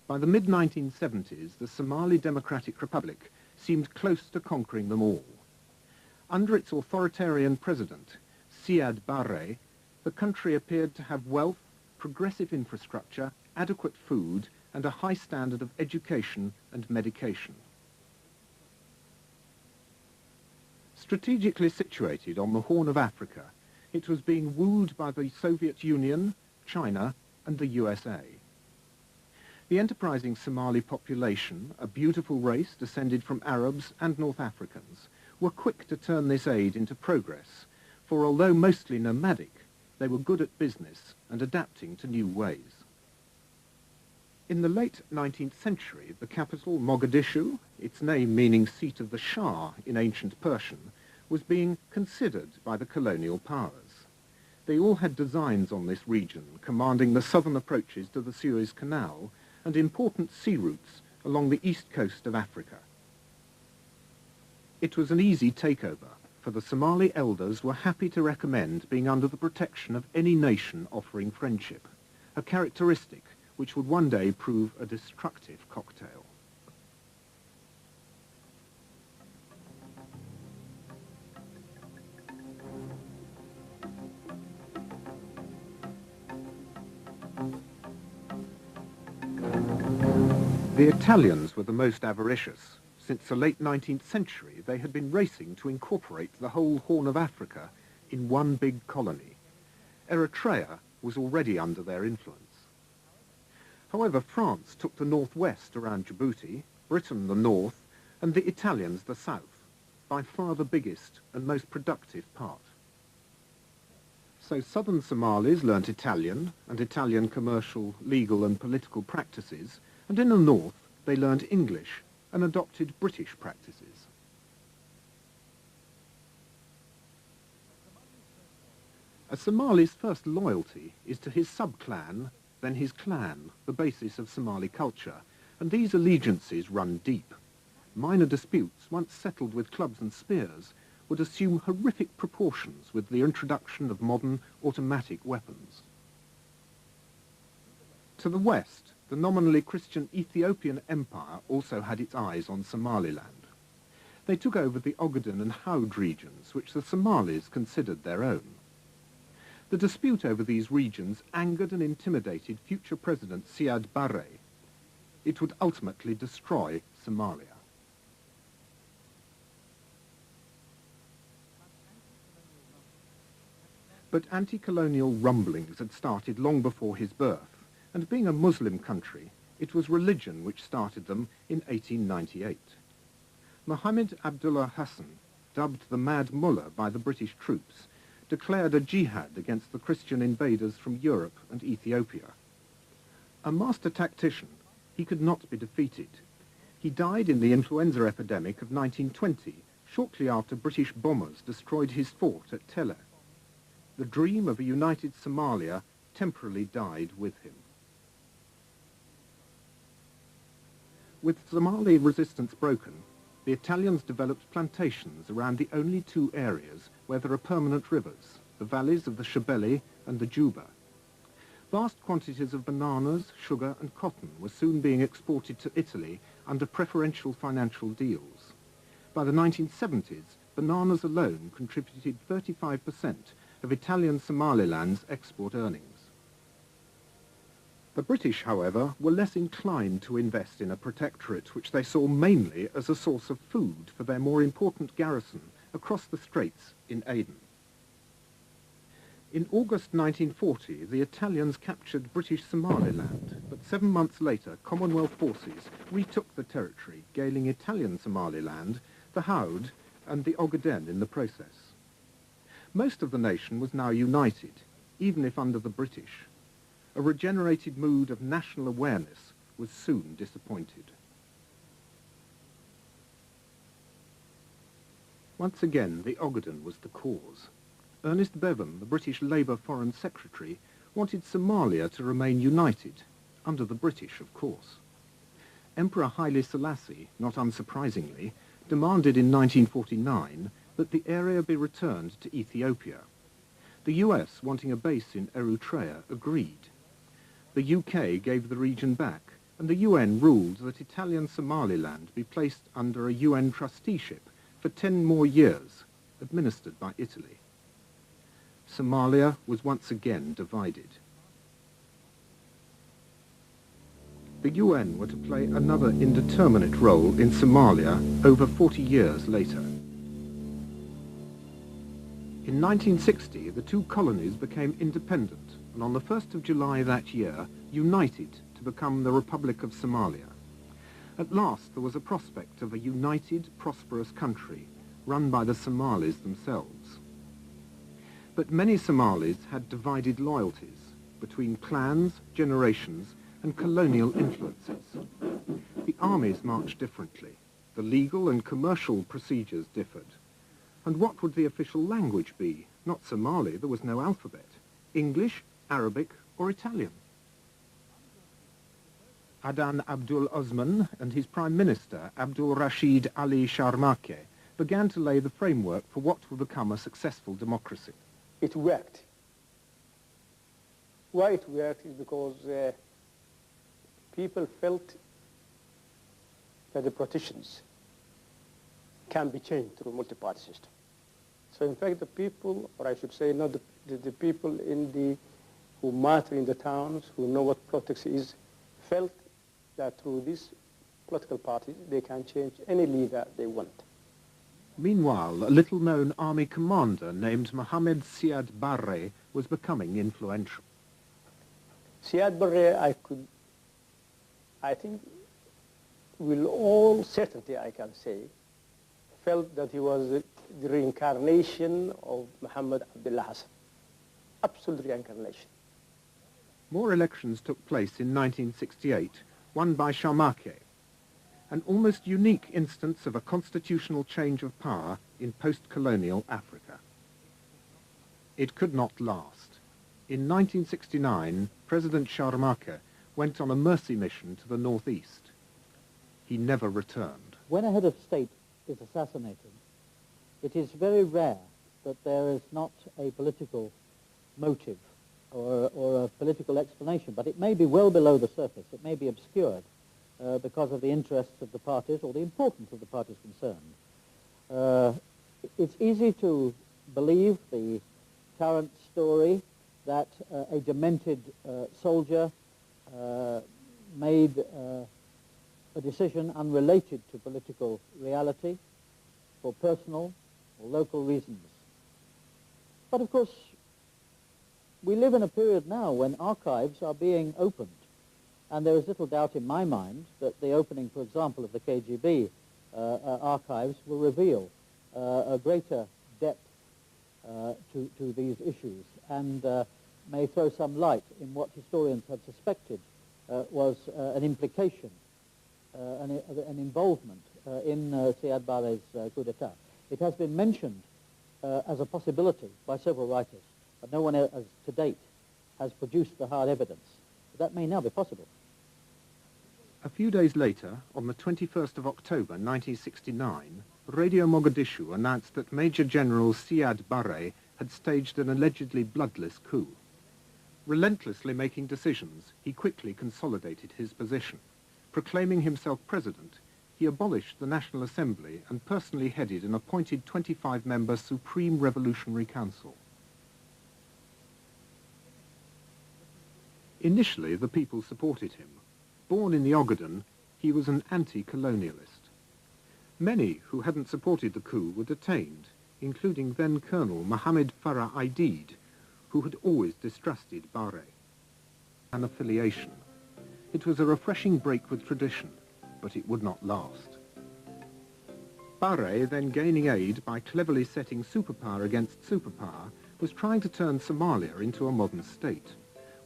By the mid-1970s, the Somali Democratic Republic seemed close to conquering them all. Under its authoritarian president, Siad Barre, the country appeared to have wealth, progressive infrastructure, adequate food, and a high standard of education and medication. Strategically situated on the Horn of Africa, it was being wooed by the Soviet Union, China, and the USA. The enterprising Somali population, a beautiful race descended from Arabs and North Africans, were quick to turn this aid into progress, for although mostly nomadic, they were good at business and adapting to new ways. In the late 19th century, the capital, Mogadishu, its name meaning seat of the Shah in ancient Persian, was being considered by the colonial powers. They all had designs on this region, commanding the southern approaches to the Suez Canal and important sea routes along the east coast of Africa. It was an easy takeover, for the Somali elders were happy to recommend being under the protection of any nation offering friendship, a characteristic which would one day prove a destructive cocktail. The Italians were the most avaricious. Since the late 19th century, they had been racing to incorporate the whole Horn of Africa in one big colony. Eritrea was already under their influence. However, France took the northwest around Djibouti, Britain the north, and the Italians the south, by far the biggest and most productive part. So southern Somalis learnt Italian, and Italian commercial, legal and political practices, and in the north they learnt English and adopted British practices. A Somali's first loyalty is to his sub-clan, then his clan, the basis of Somali culture, and these allegiances run deep. Minor disputes, once settled with clubs and spears, would assume horrific proportions with the introduction of modern automatic weapons. To the west, the nominally Christian Ethiopian Empire also had its eyes on Somaliland. They took over the Ogaden and Howd regions, which the Somalis considered their own. The dispute over these regions angered and intimidated future President Siad Barre. It would ultimately destroy Somalia. But anti-colonial rumblings had started long before his birth, and being a Muslim country, it was religion which started them in 1898. Mohammed Abdullah Hassan, dubbed the Mad Mullah by the British troops, declared a jihad against the Christian invaders from Europe and Ethiopia. A master tactician, he could not be defeated. He died in the influenza epidemic of 1920, shortly after British bombers destroyed his fort at Telle. The dream of a united Somalia temporarily died with him. With Somali resistance broken, the Italians developed plantations around the only two areas where there are permanent rivers, the valleys of the Shabelle and the Juba. Vast quantities of bananas, sugar and cotton were soon being exported to Italy under preferential financial deals. By the 1970s, bananas alone contributed 35% of Italian Somaliland's export earnings. The British, however, were less inclined to invest in a protectorate which they saw mainly as a source of food for their more important garrison across the straits in Aden. In August 1940, the Italians captured British Somaliland, but 7 months later, Commonwealth forces retook the territory, gaining Italian Somaliland, the Howd, and the Ogaden in the process. Most of the nation was now united, even if under the British. A regenerated mood of national awareness was soon disappointed. Once again, the Ogaden was the cause. Ernest Bevin, the British Labour Foreign Secretary, wanted Somalia to remain united, under the British, of course. Emperor Haile Selassie, not unsurprisingly, demanded in 1949 that the area be returned to Ethiopia. The US, wanting a base in Eritrea, agreed. The UK gave the region back, and the UN ruled that Italian Somaliland be placed under a UN trusteeship for 10 more years, administered by Italy. Somalia was once again divided. The UN were to play another indeterminate role in Somalia over 40 years later. In 1960, the two colonies became independent, and on the 1st of July that year, united to become the Republic of Somalia. At last, there was a prospect of a united, prosperous country, run by the Somalis themselves. But many Somalis had divided loyalties between clans, generations, and colonial influences. The armies marched differently, the legal and commercial procedures differed. And what would the official language be? Not Somali, there was no alphabet. English, Arabic, or Italian? Adan Abdul Osman and his Prime Minister, Abdul Rashid Ali Sharmake, began to lay the framework for what would become a successful democracy. It worked. Why it worked is because people felt that the politicians can be changed through a multi-party system. So in fact the people, or I should say not the people who matter in the towns, who know what politics is, felt that through these political parties they can change any leader they want. Meanwhile, a little-known army commander named Mohammed Siad Barre was becoming influential. Siad Barre, I think, with all certainty I can say, felt that he was the reincarnation of Muhammad Abdullah Hassan. Absolute reincarnation. More elections took place in 1968, won by Sharmake, an almost unique instance of a constitutional change of power in post-colonial Africa. It could not last. In 1969, President Sharmake went on a mercy mission to the northeast. He never returned. When a head of state is assassinated, it is very rare that there is not a political motive or a political explanation, but it may be well below the surface. It may be obscured because of the interests of the parties or the importance of the parties concerned. It's easy to believe the current story that a demented soldier made a decision unrelated to political reality for personal or local reasons. But of course, we live in a period now when archives are being opened, and there is little doubt in my mind that the opening, for example, of the KGB archives will reveal a greater depth to these issues and may throw some light in what historians have suspected was an implication, an involvement in Siad Barre's coup d'etat. It has been mentioned as a possibility by several writers, but no one else to date has produced the hard evidence. But that may now be possible. A few days later, on the 21st of October 1969, Radio Mogadishu announced that Major General Siad Barre had staged an allegedly bloodless coup. Relentlessly making decisions, he quickly consolidated his position. Proclaiming himself president, he abolished the National Assembly and personally headed an appointed 25-member Supreme Revolutionary Council. Initially, the people supported him. Born in the Ogaden, he was an anti-colonialist. Many who hadn't supported the coup were detained, including then-Colonel Mohammed Farah Aidid, who had always distrusted Barre. An affiliation. It was a refreshing break with tradition, but it would not last. Barre, then gaining aid by cleverly setting superpower against superpower, was trying to turn Somalia into a modern state.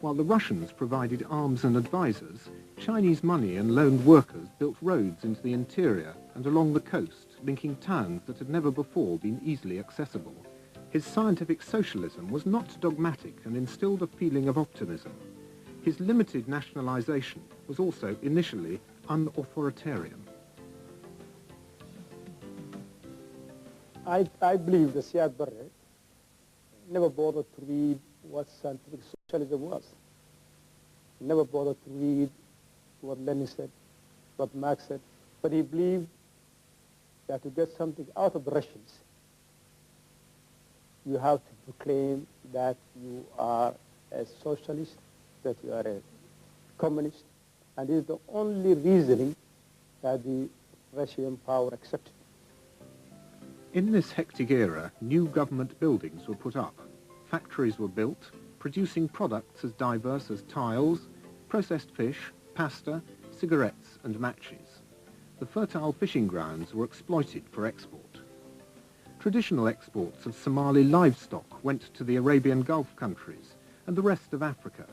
While the Russians provided arms and advisors, Chinese money and loaned workers built roads into the interior and along the coast, linking towns that had never before been easily accessible. His scientific socialism was not dogmatic and instilled a feeling of optimism. His limited nationalization was also initially unauthoritarian. I believe that Siad Barre never bothered to read what scientific socialism was. He never bothered to read what Lenin said, what Marx said, but he believed that to get something out of the Russians, you have to proclaim that you are a socialist, that you are a communist, and this is the only reasoning that the Russian power accepted. In this hectic era, new government buildings were put up. Factories were built, producing products as diverse as tiles, processed fish, pasta, cigarettes and matches. The fertile fishing grounds were exploited for export. Traditional exports of Somali livestock went to the Arabian Gulf countries and the rest of Africa,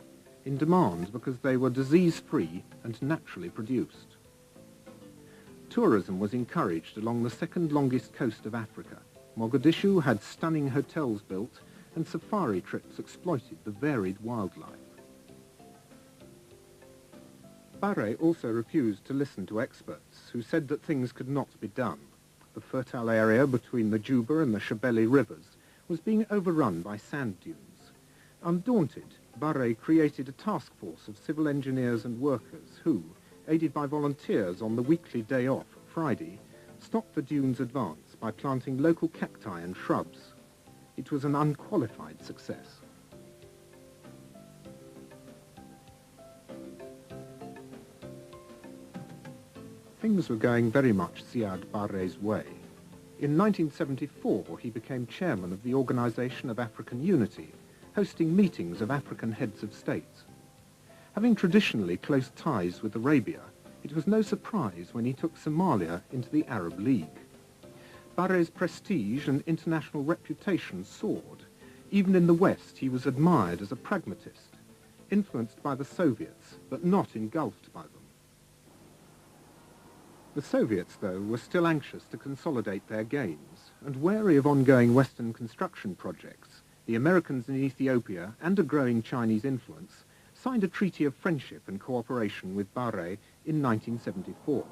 in demand because they were disease-free and naturally produced. Tourism was encouraged along the second longest coast of Africa. Mogadishu had stunning hotels built and safari trips exploited the varied wildlife. Barre also refused to listen to experts who said that things could not be done. The fertile area between the Juba and the Shabelle rivers was being overrun by sand dunes. Undaunted, Barre created a task force of civil engineers and workers who, aided by volunteers on the weekly day off, Friday, stopped the dunes' advance by planting local cacti and shrubs. It was an unqualified success. Things were going very much Siad Barre's way. In 1974, he became chairman of the Organization of African Unity, hosting meetings of African heads of states. Having traditionally close ties with Arabia, it was no surprise when he took Somalia into the Arab League. Barre's prestige and international reputation soared. Even in the West, he was admired as a pragmatist, influenced by the Soviets, but not engulfed by them. The Soviets, though, were still anxious to consolidate their gains, and wary of ongoing Western construction projects, the Americans in Ethiopia and a growing Chinese influence signed a treaty of friendship and cooperation with Barre in 1974.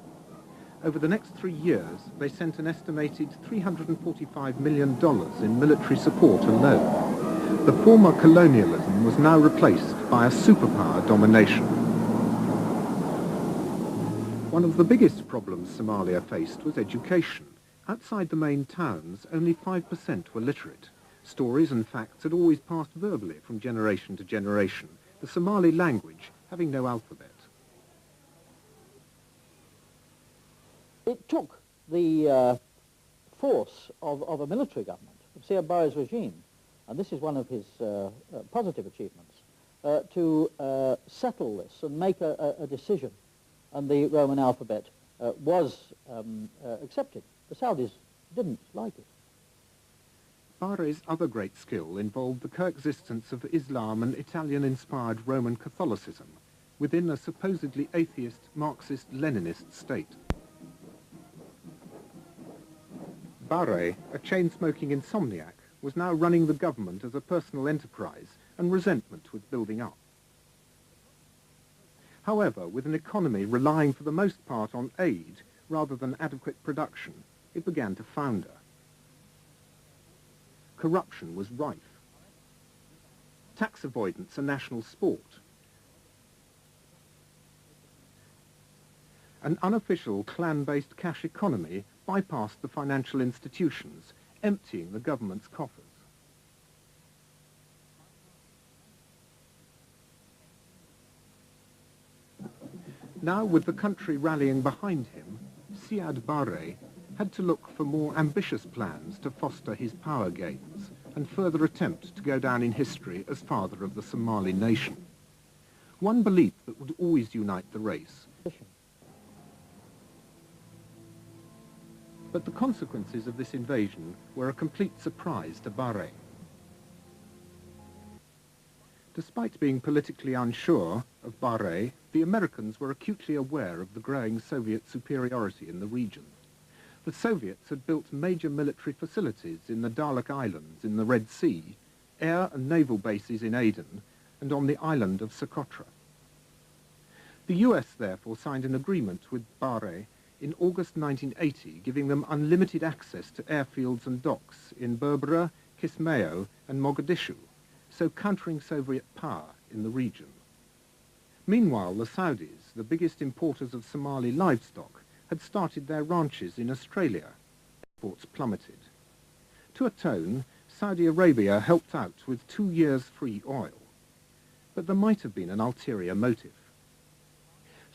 Over the next 3 years, they sent an estimated $345 million in military support alone. The former colonialism was now replaced by a superpower domination. One of the biggest problems Somalia faced was education. Outside the main towns, only 5% were literate. Stories and facts had always passed verbally from generation to generation, the Somali language having no alphabet. It took the force of a military government, of Siad Barre's regime, and this is one of his positive achievements, to settle this and make a decision, and the Roman alphabet was accepted. The Saudis didn't like it. Barre's other great skill involved the coexistence of Islam and Italian-inspired Roman Catholicism within a supposedly atheist, Marxist-Leninist state. Barre, a chain-smoking insomniac, was now running the government as a personal enterprise, and resentment was building up. However, with an economy relying for the most part on aid rather than adequate production, it began to founder. Corruption was rife. Tax avoidance a national sport. An unofficial clan-based cash economy bypassed the financial institutions, emptying the government's coffers. Now, with the country rallying behind him, Siad Barre had to look for more ambitious plans to foster his power gains and further attempt to go down in history as father of the Somali nation. One belief that would always unite the race. But the consequences of this invasion were a complete surprise to Barre. Despite being politically unsure of Barre, the Americans were acutely aware of the growing Soviet superiority in the region. The Soviets had built major military facilities in the Dalek Islands in the Red Sea, air and naval bases in Aden, and on the island of Socotra. The US therefore signed an agreement with Barre in August 1980, giving them unlimited access to airfields and docks in Berbera, Kismayo and Mogadishu, so countering Soviet power in the region. Meanwhile, the Saudis, the biggest importers of Somali livestock, had started their ranches in Australia. Exports plummeted. To atone, Saudi Arabia helped out with 2 years free oil. But there might have been an ulterior motive.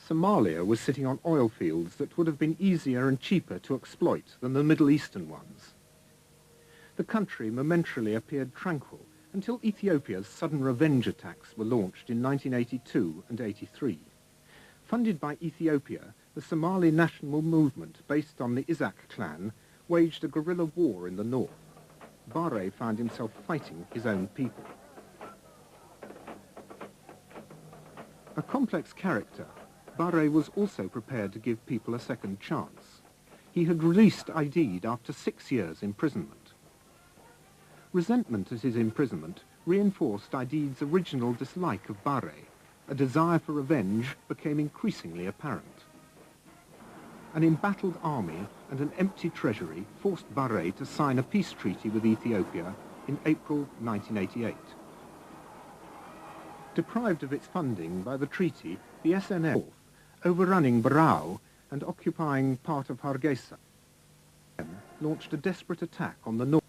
Somalia was sitting on oil fields that would have been easier and cheaper to exploit than the Middle Eastern ones. The country momentarily appeared tranquil until Ethiopia's sudden revenge attacks were launched in 1982 and 83. Funded by Ethiopia, the Somali national movement based on the Isaac clan waged a guerrilla war in the north. Barre found himself fighting his own people. A complex character, Barre was also prepared to give people a second chance. He had released Aidid after 6 years' imprisonment. Resentment at his imprisonment reinforced Aidid's original dislike of Barre. A desire for revenge became increasingly apparent. An embattled army and an empty treasury forced Barre to sign a peace treaty with Ethiopia in April 1988. Deprived of its funding by the treaty, the SNF, overrunning Barre and occupying part of Hargeisa, launched a desperate attack on the north.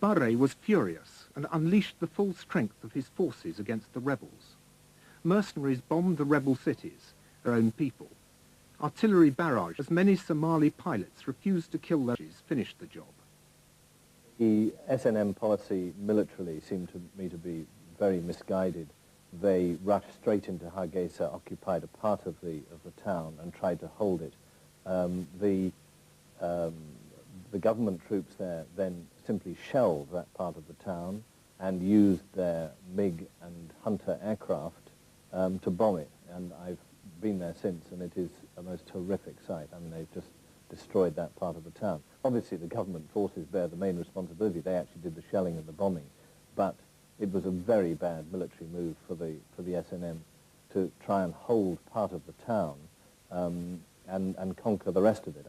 Barre was furious and unleashed the full strength of his forces against the rebels. Mercenaries bombed the rebel cities, their own people. Artillery barrage, as many Somali pilots refused to kill their finished the job. The SNM policy militarily seemed to me to be very misguided. They rushed straight into Hargeisa, occupied a part of the town and tried to hold it. The government troops there then simply shelled that part of the town and used their MiG and Hunter aircraft to bomb it. And I've been there since, and it is a most horrific sight. I mean, they've just destroyed that part of the town. Obviously, the government forces bear the main responsibility. They actually did the shelling and the bombing. But it was a very bad military move for the SNM to try and hold part of the town and conquer the rest of it.